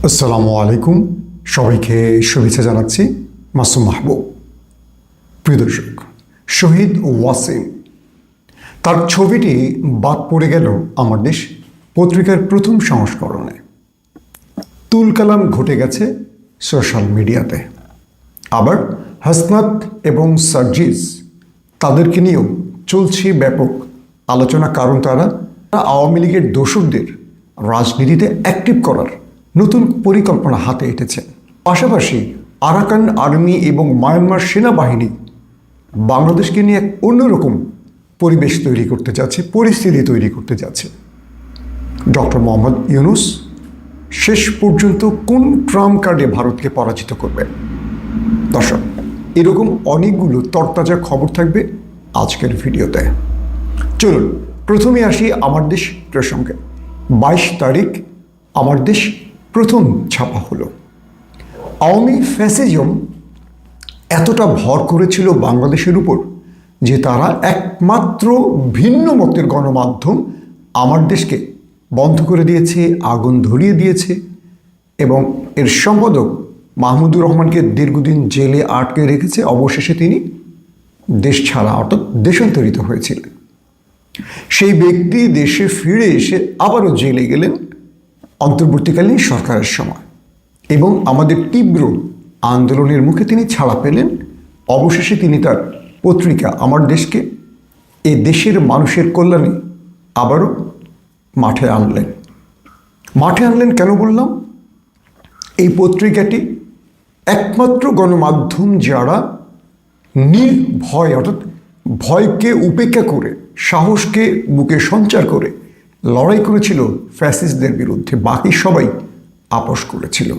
আসসালামু আলাইকুম, সবাইকে শুভেচ্ছা জানাচ্ছি। মাসুম মাহবুব। প্রিয় দর্শক, শহীদ ওয়াসিম তার ছবিটি বাদ পড়ে গেল আমার দেশ পত্রিকার প্রথম সংস্করণে। তুলকালাম ঘটে গেছে সোশ্যাল মিডিয়াতে। আবার হাসনাত এবং সার্জিস তাদেরকে নিয়েও চলছে ব্যাপক আলোচনা, কারণ তারা আওয়ামী লীগের দোসরদের রাজনীতিতে অ্যাক্টিভ করার নতুন পরিকল্পনা হাতে এঁটেছে। পাশাপাশি আরাকান আর্মি এবং মায়ানমার সেনাবাহিনী বাংলাদেশকে নিয়ে এক অন্যরকম পরিবেশ তৈরি করতে যাচ্ছে, পরিস্থিতি তৈরি করতে যাচ্ছে। ডক্টর মোহাম্মদ ইউনূস শেষ পর্যন্ত কোন ট্রাম্প কার্ডে ভারতকে পরাজিত করবে? দর্শক, এরকম অনেকগুলো তরতাজা খবর থাকবে আজকের ভিডিওতে। চলুন প্রথমে আসি আমার দেশ প্রসঙ্গে। 22 তারিখ আমার দেশ প্রথম ছাপা হলো। আওয়ামী ফ্যাসিজম এতটা ভর করেছিল বাংলাদেশের উপর যে তারা একমাত্র ভিন্ন মতের গণমাধ্যম আমার দেশকে বন্ধ করে দিয়েছে, আগুন ধরিয়ে দিয়েছে এবং এর সম্পাদক মাহমুদুর রহমানকে দীর্ঘদিন জেলে আটকে রেখেছে। অবশেষে তিনি দেশ ছাড়া অর্থাৎ দেশান্তরিত হয়েছিলেন। সেই ব্যক্তি দেশে ফিরে এসে আবারও জেলে গেলেন অন্তর্বর্তীকালীন সরকারের সময় এবং আমাদের তীব্র আন্দোলনের মুখে তিনি ছাড়া পেলেন। অবশেষে তিনি তার পত্রিকা আমার দেশকে এ দেশের মানুষের কল্যাণে আবারও মাঠে আনলেন। মাঠে আনলেন কেন বললাম? এই পত্রিকাটি একমাত্র গণমাধ্যম যারা নির্ভয় অর্থাৎ ভয়কে উপেক্ষা করে, সাহসকে বুকে সঞ্চার করে লড়াই করেছিল ফ্যাসিস্টদের বিরুদ্ধে। বাকি সবাই আপোষ করেছিল।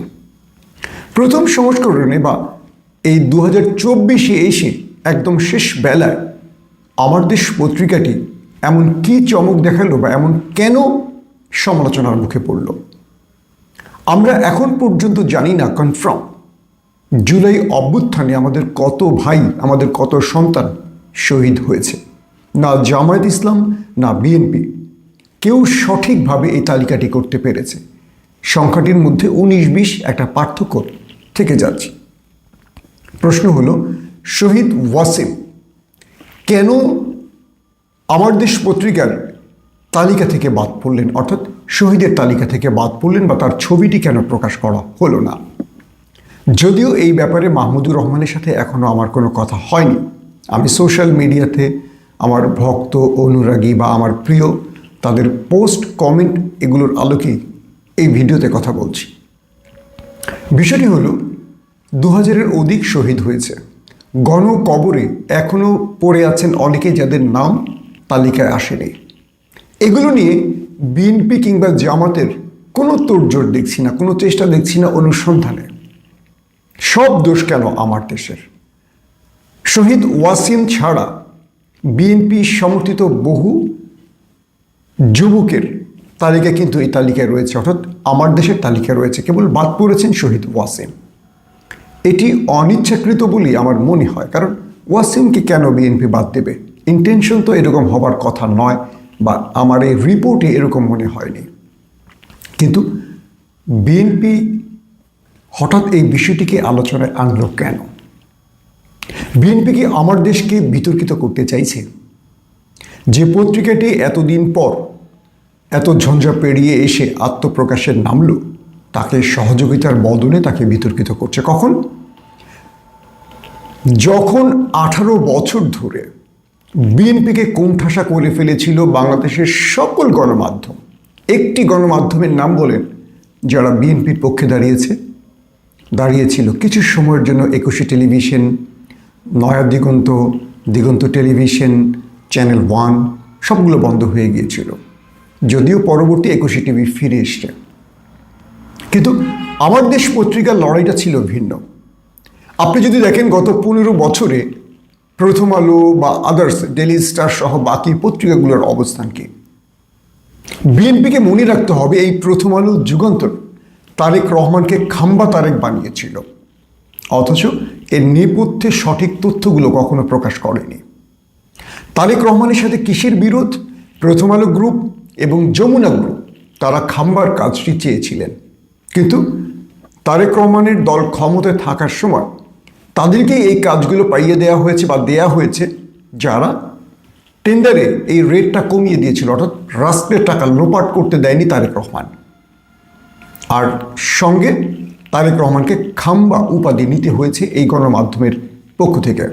প্রথম সংস্করণে বা এই 2024-এ এসে একদম শেষ বেলায় আমার দেশ পত্রিকাটি এমন কি চমক দেখালো বা এমন কেন সমালোচনার মুখে পড়ল? আমরা এখন পর্যন্ত জানি না কনফার্ম জুলাই অভ্যুত্থানে আমাদের কত ভাই, আমাদের কত সন্তান শহীদ হয়েছে। না জামায়াত ইসলাম না বিএনপি কেউ সঠিকভাবে এই তালিকাটি করতে পেরেছে। সংখ্যাটির মধ্যে 19-20 একটা পার্থক্য থেকে যাচ্ছে। প্রশ্ন হলো, শহীদ ওয়াসিম কেন আমার দেশ পত্রিকার তালিকা থেকে বাদ পড়লেন, অর্থাৎ শহীদের তালিকা থেকে বাদ পড়লেন, বা তার ছবিটি কেন প্রকাশ করা হলো না? যদিও এই ব্যাপারে মাহমুদুর রহমানের সাথে এখনও আমার কোনো কথা হয়নি। আমি সোশ্যাল মিডিয়াতে আমার ভক্ত, অনুরাগী বা আমার প্রিয় তাদের পোস্ট, কমেন্ট এগুলোর আলোকেই এই ভিডিওতে কথা বলছি। বিষয়টি হলো 2000-এর অধিক শহীদ হয়েছে। গণকবরে এখনও পড়ে আছেন অনেকে, যাদের নাম তালিকায় আসেনি। এগুলো নিয়ে বিএনপি কিংবা জামাতের কোনো তোড়জোড় দেখছি না, কোনো চেষ্টা দেখছি না অনুসন্ধানে। সব দোষ কেন আমার দেশের? শহীদ ওয়াসিম ছাড়া বিএনপি সমর্থিত বহু যুবকের তালিকা কিন্তু এই তালিকায় রয়েছে, অর্থাৎ আমার দেশের তালিকায় রয়েছে। কেবল বাদ পড়েছেন শহীদ ওয়াসিম। এটি অনিচ্ছাকৃত বলেই আমার মনে হয়, কারণ ওয়াসিমকে কেন বিএনপি বাদ দেবে? ইন্টেনশন তো এরকম হবার কথা নয়, বা আমার এই রিপোর্টে এরকম মনে হয়নি। কিন্তু বিএনপি হঠাৎ এই বিষয়টিকে আলোচনায় আনলো কেন? বিএনপি কি আমার দেশকে বিতর্কিত করতে চাইছে? যে পত্রিকাটি এতদিন পর এত ঝঞ্ঝা পেরিয়ে এসে আত্মপ্রকাশের নামলো, তাকে সহযোগিতার বদলে তাকে বিতর্কিত করছে। কখন? যখন 18 বছর ধরে বিএনপিকে কোণঠাসা করে ফেলেছিল বাংলাদেশের সকল গণমাধ্যম। একটি গণমাধ্যমের নাম বলেন যারা বিএনপির পক্ষে দাঁড়িয়েছিল কিছু সময়ের জন্য। 21 টেলিভিশন, নয়া দিগন্ত, দিগন্ত টেলিভিশন, চ্যানেল 1 সবগুলো বন্ধ হয়ে গিয়েছিল, যদিও পরবর্তী 21 টিভি ফিরে এসছে। কিন্তু আমার দেশ পত্রিকার লড়াইটা ছিল ভিন্ন। আপনি যদি দেখেন গত 15 বছরে প্রথম আলো বা আদার্স, ডেইলি স্টার সহ বাকি পত্রিকাগুলোর অবস্থান কি? বিএনপিকে মনে রাখতে হবে, এই প্রথম আলো, যুগান্তর তারেক রহমানকে খাম্বা তারেক বানিয়েছিল, অথচ এর নেপথ্যে সঠিক তথ্যগুলো কখনো প্রকাশ করেনি। তারেক রহমানের সাথে কিসের বিরোধ? প্রথম আলো গ্রুপ এবং যমুনা গ্রুপ তারা খাম্বার কাজটি চেয়েছিলেন, কিন্তু তারেক রহমানের দল ক্ষমতায় থাকার সময় তাদেরকে এই কাজগুলো পাইয়ে দেওয়া হয়েছে বা দেয়া হয়েছে যারা টেন্ডারে এই রেটটা কমিয়ে দিয়েছিল, অর্থাৎ রাষ্ট্রের টাকা লোপাট করতে দেয়নি তারেক রহমান। আর সঙ্গে তারেক রহমানকে খাম্বা উপাধি নিতে হয়েছে এই গণমাধ্যমের পক্ষ থেকে।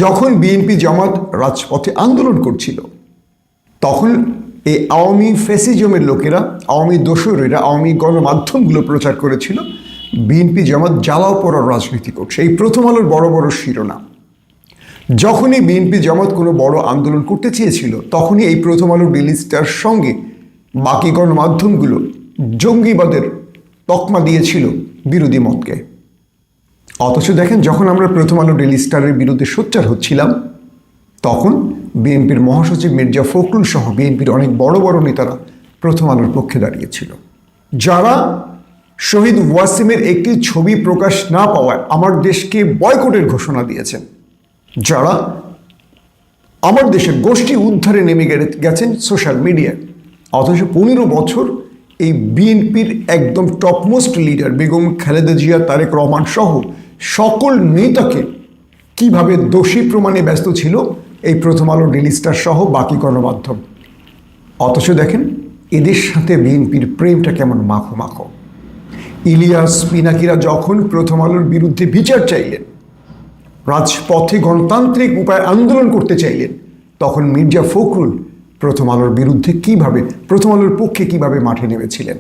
যখন বিএনপি জামাত রাজপথে আন্দোলন করছিল তখন এই আওয়ামী ফ্যাসিজমের লোকেরা, আওয়ামী দোসরেরা, আওয়ামী গণমাধ্যমগুলো প্রচার করেছিল বিএনপি জামাত জ্বালাও পড়ার রাজনীতি করছে। এই প্রথম আলোর বড় বড় শিরোনাম। যখনই বিএনপি জামাত কোনো বড় আন্দোলন করতে চেয়েছিল তখনই এই প্রথম আলোর রিলিজটার সঙ্গে বাকি গণমাধ্যমগুলো জঙ্গিবাদের তকমা দিয়েছিল বিরোধী মতকে। অথচ দেখেন, যখন আমরা প্রথম আলো ডেইলি স্টারের বিরুদ্ধে সোচ্চার হচ্ছিলাম তখন বিএনপির মহাসচিব মির্জা ফখরুল সহ বিএনপির অনেক বড় বড় নেতারা প্রথম আলোর পক্ষে দাঁড়িয়েছিল, যারা শহীদ ওয়াসিমের একটি ছবি প্রকাশ না পাওয়ায় আমার দেশকে বয়কটের ঘোষণা দিয়েছেন, যারা আমার দেশের গোষ্ঠী উদ্ধারে নেমে গেছেন সোশ্যাল মিডিয়ায়। অথচ 15 বছর এই বিএনপির একদম টপমোস্ট লিডার বেগম খালেদা জিয়া, তারেক রহমান সহ সকল নেতাকে কিভাবে দোষী প্রমাণে ব্যস্ত ছিল এই প্রথম আলো ডেইলি স্টার সহ বাকি গণমাধ্যম। অথচ দেখেন এদের সাথে বিএনপির প্রেমটা কেমন মাখো মাখো। ইলিয়াস পিনাকিরা যখন প্রথম আলোর বিরুদ্ধে বিচার চাইলেন, রাজপথে গণতান্ত্রিক উপায়ে আন্দোলন করতে চাইলেন, তখন মির্জা ফখরুল প্রথম আলোর বিরুদ্ধে কিভাবে, প্রথম আলোর পক্ষে কিভাবে মাঠে নেমেছিলেন,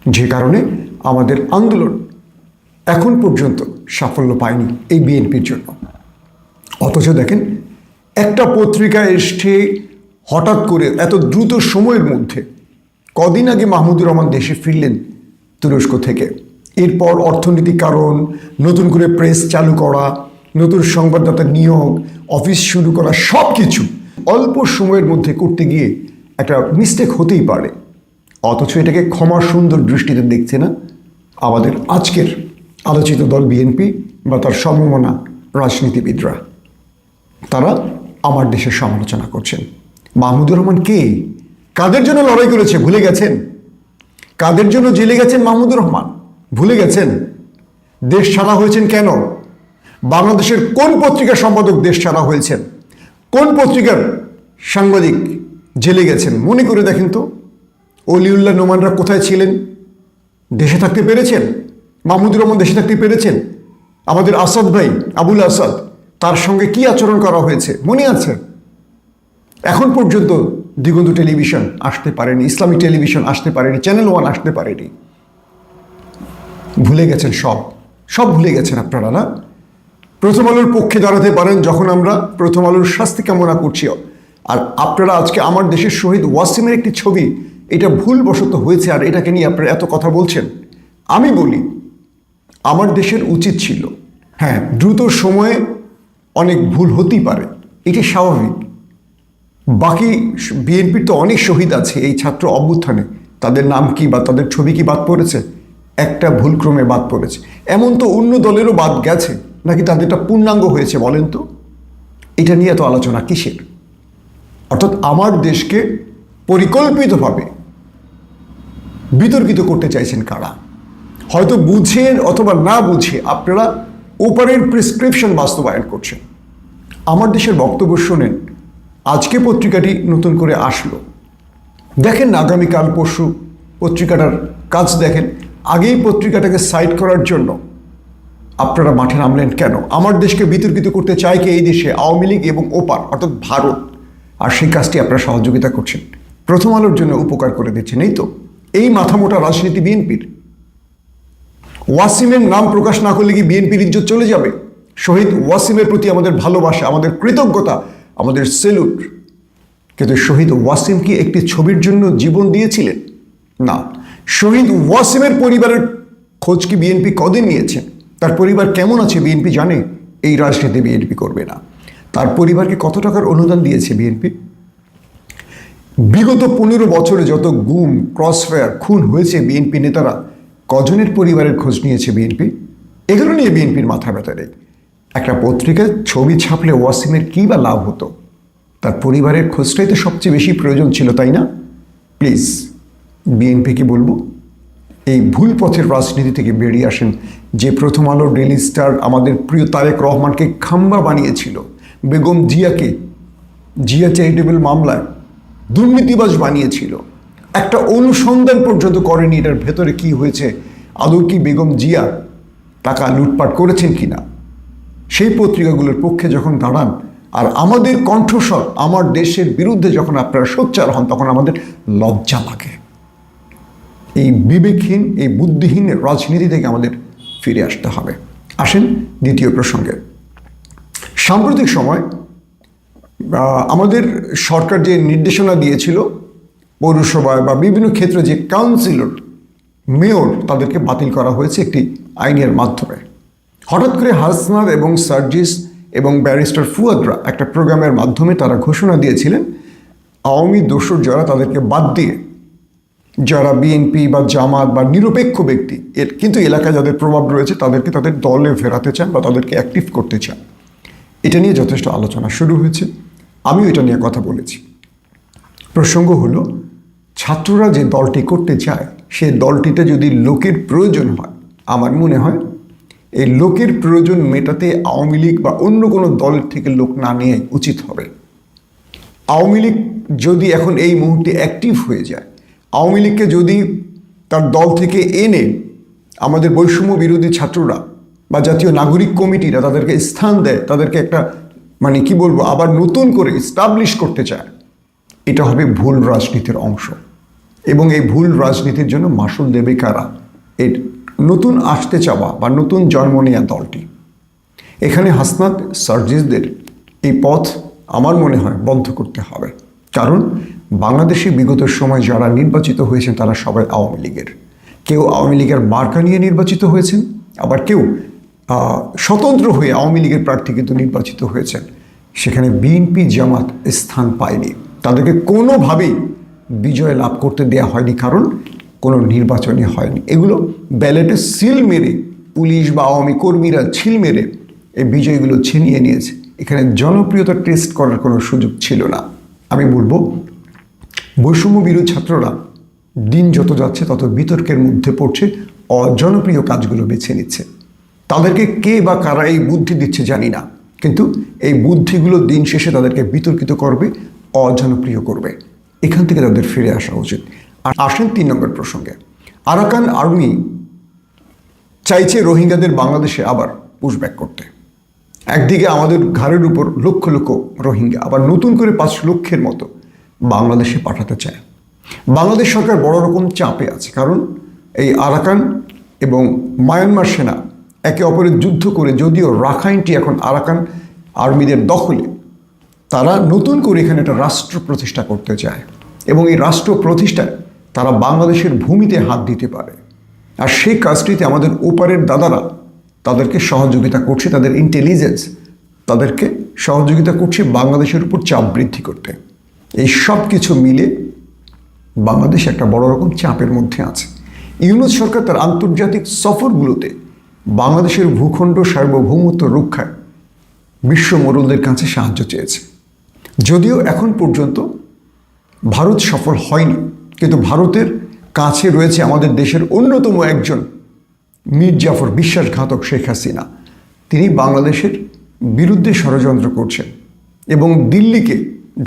যে কারণে আমাদের আন্দোলন এখন পর্যন্ত সাফল্য পায়নি এই বিএনপির জন্য। অথচ দেখেন একটা পত্রিকায় এসে হঠাৎ করে এত দ্রুত সময়ের মধ্যে, কদিন আগে মাহমুদুর রহমান দেশে ফিরলেন তুরস্ক থেকে, এরপর অর্থনৈতিক কারণ, নতুন করে প্রেস চালু করা, নতুন সংবাদদাতা নিয়োগ, অফিস শুরু করা, সব কিছু অল্প সময়ের মধ্যে করতে গিয়ে একটা মিস্টেক হতেই পারে। অথচ এটাকে ক্ষমা সুন্দর দৃষ্টিতে দেখছে না আমাদের আজকের আলোচিত দল বিএনপি বা তার সমমনা রাজনীতিবিদরা। তারা আমার দেশের সমালোচনা করছেন। মাহমুদুর রহমান কে? কাদের জন্য লড়াই করেছে ভুলে গেছেন? কাদের জন্য জেলে গেছেন মাহমুদুর রহমান ভুলে গেছেন? দেশ ছাড়া হয়েছেন কেন? বাংলাদেশের কোন পত্রিকার সম্পাদক দেশ ছাড়া হয়েছেন? কোন পত্রিকার সাংবাদিক জেলে গেছেন? মনে করে দেখেন তো, অলিউল্লাহ নোমানরা কোথায় ছিলেন? দেশে থাকতে পেরেছেন? মাহমুদুর রহমান দেশে থাকতে পেরেছেন? আমাদের আসাদ ভাই, আবুল আসাদ, তার সঙ্গে কি আচরণ করা হয়েছে মনে আছে? এখন পর্যন্ত দিগন্ত টেলিভিশন আসতে পারেনি, ইসলামিক টেলিভিশন আসতে পারেনি, চ্যানেল ওয়ান আসতে পারেনি। ভুলে গেছেন, সব ভুলে গেছেন আপনারা না? প্রথম আলোর পক্ষে দাঁড়াতে পারেন যখন আমরা প্রথম আলোর শাস্তি কামনা করছি, আর আপনারা আজকে আমার দেশের শহীদ ওয়াসিমের একটি ছবি, এটা ভুলবশত হয়েছে আর এটাকে নিয়ে আপনারা এত কথা বলছেন। আমি বলি আমার দেশের উচিত ছিল, হ্যাঁ দ্রুত সময়ে অনেক ভুল হতেই পারে, এটি স্বাভাবিক। বাকি বিএনপির তো অনেক শহীদ আছে এই ছাত্র অভ্যুত্থানে, তাদের নাম কি বা তাদের ছবি কি বাদ পড়েছে? একটা ভুলক্রমে বাদ পড়েছে। এমন তো অন্য দলেরও বাদ গেছে, নাকি তাদেরটা পূর্ণাঙ্গ হয়েছে বলেন তো? এটা নিয়ে এত আলোচনা কিসের? অর্থাৎ আমার দেশকে পরিকল্পিতভাবে বিতর্কিত করতে চাইছেন কারা? হয়তো বুঝেন অথবা না বুঝে আপনারা ওপারের প্রেসক্রিপশন বাস্তবায়ন করছেন। আমার দেশের বক্তব্য শোনেন। আজকে পত্রিকাটি নতুন করে আসলো, দেখেন না আগামীকাল পরশু পত্রিকাটার কাজ দেখেন। আগেই পত্রিকাটাকে সাইড করার জন্য আপনারা মাঠে নামলেন কেন? আমার দেশকে বিতর্কিত করতে চায় কে? এই দেশে আওয়ামী লীগ এবং ওপার অর্থাৎ ভারত। আর সেই কাজটি আপনারা সহযোগিতা করছেন, প্রথম আলোর জন্য উপকার করে দিচ্ছেন। এই তো এই মাথামোটা রাজনীতি বিএনপির। ওয়াসিমের নাম প্রকাশ না করলে কি বিএনপির ইজ্জত চলে যাবে? শহীদ ওয়াসিমের প্রতি আমাদের ভালোবাসা, আমাদের কৃতজ্ঞতা, আমাদের সেলুট। কিন্তু শহীদ ওয়াসিম কি একটি ছবির জন্য জীবন দিয়েছিলেন? না। শহীদ ওয়াসিমের পরিবারের খোঁজ কি বিএনপি কদিন নিয়েছেন? তার পরিবার কেমন আছে বিএনপি জানে? এই রাজনীতি বিএনপি করবে না। তার পরিবারকে কত টাকার অনুদান দিয়েছে বিএনপি? বিগত 15 বছরে যত গুম, ক্রসফায়ার, খুন হয়েছে বিএনপি নেতারা কজনের পরিবারের খোঁজ নিয়েছে বিএনপি? এগুলো নিয়ে বিএনপির মাথা ব্যথা নেই। একটা পত্রিকায় ছবি ছাপলে ওয়াসিমের কী বা লাভ হতো? তার পরিবারের খোঁজটাই তো সবচেয়ে বেশি প্রয়োজন ছিল, তাই না? প্লিজ বিএনপিকে বলবো, এই ভুল পথের রাজনীতি থেকে বেরিয়ে আসেন। যে প্রথম আলো, ডেইলি স্টার আমাদের প্রিয় তারেক রহমানকে খাম্বা বানিয়েছিল, বেগম জিয়া চ্যারিটেবল মামলায় দুর্নীতিবাজ বানিয়েছিল, একটা অনুসন্ধান পর্যন্ত করেনি এটার ভেতরে কি হয়েছে, আদৌ কি বেগম জিয়া টাকা লুটপাট করেছেন কিনা। সেই পত্রিকাগুলোর পক্ষে যখন দাঁড়ান আর আমাদের কণ্ঠস্বর আমার দেশের বিরুদ্ধে যখন আপনারা সোচ্চার হন, তখন আমাদের লজ্জা লাগে। এই বিবেকহীন, এই বুদ্ধিহীন রাজনীতি থেকে আমাদের ফিরে আসতে হবে। আসেন দ্বিতীয় প্রসঙ্গে। সাম্প্রতিক সময় আমাদের সরকার যে নির্দেশনা দিয়েছিল পৌরসভায় বা বিভিন্ন ক্ষেত্রে যে কাউন্সিলর, মেয়র, তাদেরকে বাতিল করা হয়েছে একটি আইনের মাধ্যমে। হঠাৎ করে হাসনাত এবং সার্জিস এবং ব্যারিস্টার ফুয়াদরা একটা প্রোগ্রামের মাধ্যমে তারা ঘোষণা দিয়েছিলেন আওয়ামী দোসর যারা, তাদেরকে বাদ দিয়ে যারা বিএনপি বা জামাত বা নিরপেক্ষ ব্যক্তি কিন্তু এলাকায় যাদের প্রভাব রয়েছে তাদেরকে তাদের দলে ফেরাতে চান বা তাদেরকে অ্যাক্টিভ করতে চান। এটা নিয়ে যথেষ্ট আলোচনা শুরু হয়েছে, আমিও এটা নিয়ে কথা বলেছি। প্রসঙ্গ হলো, ছাত্ররা যে দলটি করতে চায় সে দলটিতে যদি লোকের প্রয়োজন হয়, আমার মনে হয় এই লোকের প্রয়োজন মেটাতে আওয়ামী লীগ বা অন্য কোনো দলের থেকে লোক না নিয়ে উচিত হবে। আওয়ামী লীগ যদি এখন এই মুহূর্তে অ্যাক্টিভ হয়ে যায়, আওয়ামী লীগকে যদি তার দল থেকে এনে আমাদের বৈষম্য বিরোধী ছাত্ররা বা জাতীয় নাগরিক কমিটিরা তাদেরকে স্থান দেয়, তাদেরকে একটা আবার নতুন করে এস্টাবলিশ করতে চায়, এটা হবে ভুল রাজনীতির অংশ। এবং এই ভুল রাজনীতির জন্য মাসুল দেবে কারা? এর নতুন আসতে চাওয়া বা নতুন জন্ম নেওয়া দলটি। এখানে হাসনাত সার্জিসদের এই পথ আমার মনে হয় বন্ধ করতে হবে। কারণ বাংলাদেশে বিগত সময় যারা নির্বাচিত হয়েছেন তারা সবাই আওয়ামী লীগের। কেউ আওয়ামী লীগের মার্কা নিয়ে নির্বাচিত হয়েছেন, আবার কেউ স্বতন্ত্র হয়ে আওয়ামী লীগের প্রার্থী কিন্তু নির্বাচিত হয়েছেন। সেখানে বিএনপি জামাত স্থান পায়নি, তাদেরকে কোনোভাবেই বিজয় লাভ করতে দেয়া হয়নি, কারণ কোনো নির্বাচনই হয়নি। এগুলো ব্যালটে সিল মেরে পুলিশ বা আওয়ামী কর্মীরা ছিল মেরে এই বিজয়গুলো ছিনিয়ে নিয়েছে। এখানে জনপ্রিয়তা টেস্ট করার কোনো সুযোগ ছিল না। আমি বলবো বৈষম্য বিরোধী ছাত্ররা দিন যত যাচ্ছে তত বিতর্কের মধ্যে পড়ছে, অজনপ্রিয় কাজগুলো বেছে নিচ্ছে। তাদেরকে কে বা কারা এই বুদ্ধি দিচ্ছে জানি না, কিন্তু এই বুদ্ধিগুলো দিন শেষে তাদেরকে বিতর্কিত করবে, অজনপ্রিয় করবে। এখান থেকে তাদের ফিরে আসা উচিত। আর আসেন 3 নম্বর প্রসঙ্গে। আরাকান আর্মি চাইছে রোহিঙ্গাদের বাংলাদেশে আবার পুশব্যাক করতে। একদিকে আমাদের ঘাড়ের উপর লক্ষ লক্ষ রোহিঙ্গা আবার নতুন করে 5 লক্ষের মতো বাংলাদেশে পাঠাতে চায়। বাংলাদেশ সরকার বড় রকম চাপে আছে, কারণ এই আরাকান এবং মায়ানমার সেনা একে অপরের যুদ্ধ করে, যদিও রাখাইনটি এখন আরাকান আর্মিদের দখলে, তারা নতুন করে এখানে একটা রাষ্ট্র প্রতিষ্ঠা করতে চায় এবং এই রাষ্ট্র প্রতিষ্ঠায় তারা বাংলাদেশের ভূমিতে হাত দিতে পারে। আর সেই কাজটিতে আমাদের ওপারের দাদারা তাদেরকে সহযোগিতা করছে, তাদের ইন্টেলিজেন্স তাদেরকে সহযোগিতা করছে বাংলাদেশের উপর চাপ বৃদ্ধি করতে। এই সব কিছু মিলে বাংলাদেশ একটা বড় রকম চাপের মধ্যে আছে। ইউনূস সরকার তার আন্তর্জাতিক সফরগুলোতে বাংলাদেশের ভূখণ্ড সার্বভৌমত্ব রক্ষায় বিশ্ব মোড়লদের কাছে সাহায্য চেয়েছে। যদিও এখন পর্যন্ত ভারত সফল হয়নি, কিন্তু ভারতের কাছে রয়েছে আমাদের দেশের অন্যতম একজন মীর জাফর, বিশ্বাসঘাতক শেখ হাসিনা। তিনি বাংলাদেশের বিরুদ্ধে ষড়যন্ত্র করছেন এবং দিল্লিকে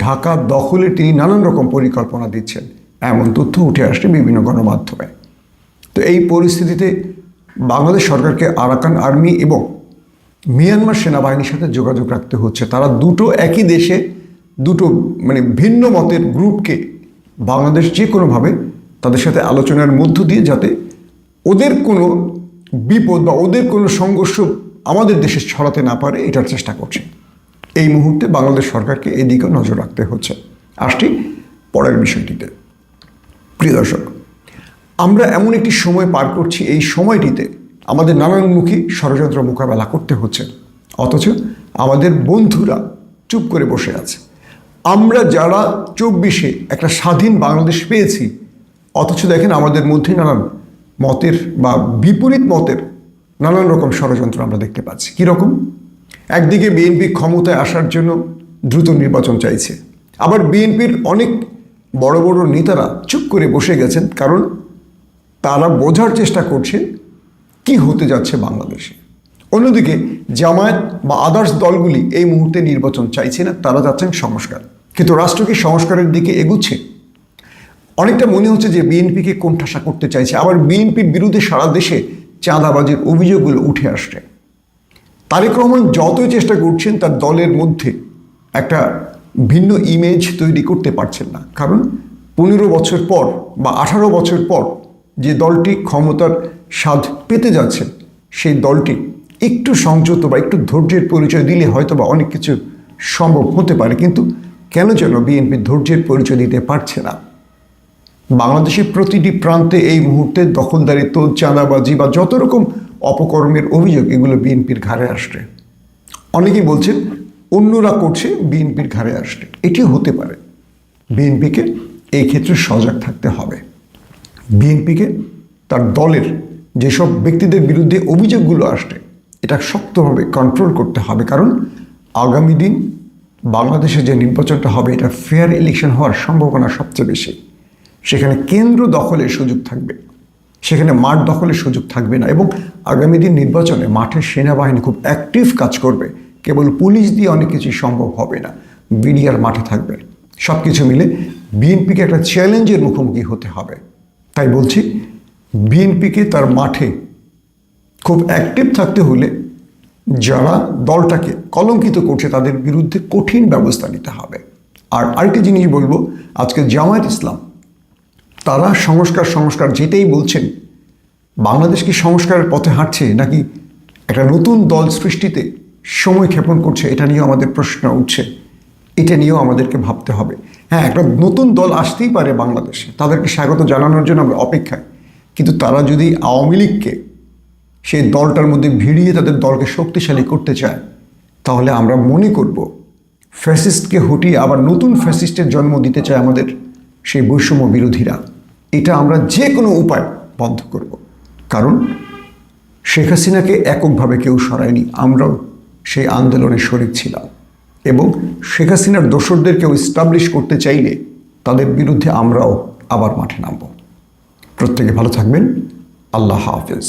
ঢাকা দখলে তিনি নানান রকম পরিকল্পনা দিচ্ছেন, এমন তথ্য উঠে আসছে বিভিন্ন গণমাধ্যমে। তো এই পরিস্থিতিতে বাংলাদেশ সরকারকে আরাকান আর্মি এবং মিয়ানমার সেনাবাহিনীর সাথে যোগাযোগ রাখতে হচ্ছে। তারা দুটো একই দেশে দুটো ভিন্ন মতের গ্রুপকে বাংলাদেশ যে কোনোভাবে তাদের সাথে আলোচনার মধ্য দিয়ে যাতে ওদের কোনো বিপদ বা ওদের কোনো সংঘর্ষ আমাদের দেশে ছড়াতে না পারে, এটার চেষ্টা করছে। এই মুহূর্তে বাংলাদেশ সরকারকে এদিকেও নজর রাখতে হচ্ছে। আসছি পরের বিষয়টিতে। প্রিয় দর্শক, আমরা এমন একটি সময় পার করছি, এই সময়টিতে আমাদের নানানমুখী ষড়যন্ত্র মোকাবেলা করতে হচ্ছে, অথচ আমাদের বন্ধুরা চুপ করে বসে আছে। আমরা যারা 24-এ একটা স্বাধীন বাংলাদেশ পেয়েছি, অথচ দেখেন আমাদের মধ্যে নানান মতের বা বিপরীত মতের নানান রকম ষড়যন্ত্র আমরা দেখতে পাচ্ছি। কীরকম? একদিকে বিএনপি ক্ষমতায় আসার জন্য দ্রুত নির্বাচন চাইছে, আবার বিএনপির অনেক বড় বড় নেতারা চুপ করে বসে গেছেন, কারণ তারা বোঝার চেষ্টা করছেন কি হতে যাচ্ছে বাংলাদেশে। অন্যদিকে জামায়াত বা আদার্স দলগুলি এই মুহূর্তে নির্বাচন চাইছে না, তারা যাচ্ছেন সংস্কার। কিন্তু রাষ্ট্র কি সংস্কারের দিকে এগুচ্ছে? অনেকটা মনে হচ্ছে যে বিএনপিকে কোণঠাসা করতে চাইছে, আবার বিএনপির বিরুদ্ধে সারা দেশে চাঁদাবাজির অভিযোগগুলো উঠে আসছে। তারেক রহমান যতই চেষ্টা করছেন তার দলের মধ্যে একটা ভিন্ন ইমেজ তৈরি করতে পারছেন না, কারণ 15 বছর পর বা 18 বছর পর যে দলটি ক্ষমতার স্বাদ পেতে যাচ্ছে, সেই দলটি একটু সংযত বা একটু ধৈর্যের পরিচয় দিলে হয়তো বা অনেক কিছু সম্ভব হতে পারে। কিন্তু কেন যেন বিএনপি ধৈর্যের পরিচয় দিতে পারছে না। বাংলাদেশের প্রতিটি প্রান্তে এই মুহূর্তে দখলদারিত্ব, চাঁদাবাজি বা যত রকম অপকর্মের অভিযোগ, এগুলো বিএনপির ঘাড়ে আসছে। অনেকেই বলছেন অন্যরা করছে, বিএনপির ঘাড়ে আসছে। এটিও হতে পারে। বিএনপিকে এই ক্ষেত্রে সজাগ থাকতে হবে। বিএনপিকে তার দলের যেসব ব্যক্তিদের বিরুদ্ধে অভিযোগগুলো আসছে, এটা শক্তভাবে কন্ট্রোল করতে হবে, কারণ আগামী দিন বাংলাদেশে যে নির্বাচনটা হবে, এটা ফেয়ার ইলেকশন হওয়ার সম্ভাবনা সবচেয়ে বেশি। সেখানে কেন্দ্র দখলের সুযোগ থাকবে, সেখানে মাঠ দখলের সুযোগ থাকবে না। এবং আগামী দিন নির্বাচনে মাঠের সেনাবাহিনী খুব অ্যাক্টিভ কাজ করবে, কেবল পুলিশ দিয়ে অনেক কিছুই সম্ভব হবে না, বিডিআর মাঠে থাকবে। সব কিছু মিলে বিএনপিকে একটা চ্যালেঞ্জের মুখোমুখি হতে হবে। তাই বলছি, বিএনপিকে তার মাঠে খুব অ্যাক্টিভ থাকতে হলে যারা দলটাকে কলঙ্কিত করছে তাদের বিরুদ্ধে কঠিন ব্যবস্থা নিতে হবে। আর আরেকটি জিনিস বলবো, আজকে জামায়াত ইসলাম তারা সংস্কার যেটাই বলছেন, বাংলাদেশ কি সংস্কারের পথে হাঁটছে নাকি একটা নতুন দল সৃষ্টিতে সময় ক্ষেপণ করছে, এটা নিয়েও আমাদের প্রশ্ন উঠছে। এটা নিয়েও আমাদেরকে ভাবতে হবে। হ্যাঁ, একটা নতুন দল আসতেই পারে বাংলাদেশে, তাদেরকে স্বাগত জানানোর জন্য আমরা অপেক্ষায়। কিন্তু তারা যদি আওয়ামী লীগকে সেই দলটার মধ্যে ভিড়িয়ে তাদের দলকে শক্তিশালী করতে চায়, তাহলে আমরা মনে করব ফ্যাসিস্টকে হটিয়ে আবার নতুন ফ্যাসিস্টের জন্ম দিতে চায় আমাদের সেই বৈষম্য বিরোধীরা। এটা আমরা যে কোনো উপায় বন্ধ করব, কারণ শেখ হাসিনাকে এককভাবে কেউ সরায়নি, আমরাও সেই আন্দোলনে শরিক ছিলাম। এবং শেখ হাসিনার দোসরদের কেউ এস্টাবলিশ করতে চাইলে তাদের বিরুদ্ধে আমরাও আবার মাঠে নামব। প্রত্যেকে ভালো থাকবেন। আল্লাহ হাফেজ।